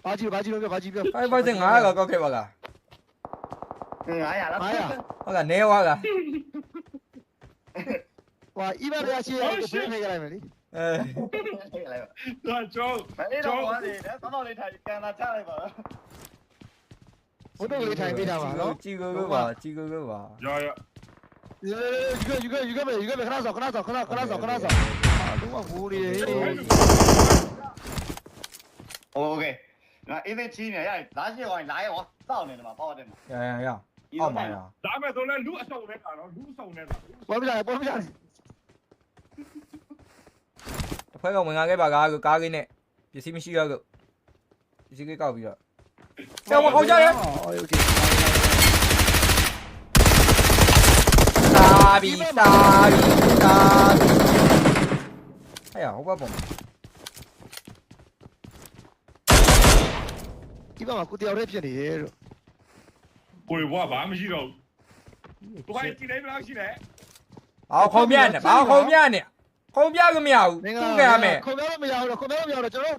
5 đi ba chi luôn kìa ba chi kìa 5 9 có kẹp vào cả 900လား ဟုတ်ကနဲွားက 哇一般人家去不会那个来没哩 အဲ ကျော် မလေးတော့ဘာလဲတောင်းလေးထိုင်ကန်လာချလိုက်ပါ 我都给你ถ่ายပေးထားပါနော် ကြည်ကိုပါကြည်ကိုပါ ရရ ယူခဲ့ခဏဆောခဏဆောလုံးဝငိုနေတယ် โอเคငါအေးသေးချင်းနေရလာရှိကောင်းလာရောစောင့်နေတယ်မှာပေါ့တယ်မှာ ရအောက်မှာရ ဒါမဲ့ဆိုလဲလူအဆောင်နဲ့ခါတော့လူအဆောင်နဲ့လား ပေါ်ပြပေါ်ပြ တစ်ခွဲကဝင်လာခဲ့ပါကားကိန်းနဲ့ပစ္စည်းမရှိတော့ကိုပစ္စည်းကိကောက်ပြီးတော့ကျောင်းမခေါ်ကြရဲ အော်โอเค စာဘီဟဲ့ဟိုဘက်ပုံ ဒီဘက်မှာကိုတယောက်တည်းဖြစ်နေတယ်လို့ ကိုယ်ဘွားဘာမှမရှိတော့ဘူးကိုယ်ကြည့်နေဘယ်လောက်ရှိလဲ ဘာခုံးပြနဲ့ခုံးပြကမရဘူးသူ့ကရမယ် ခုံပြလို့မရဘူးတော့ကျွန်တော်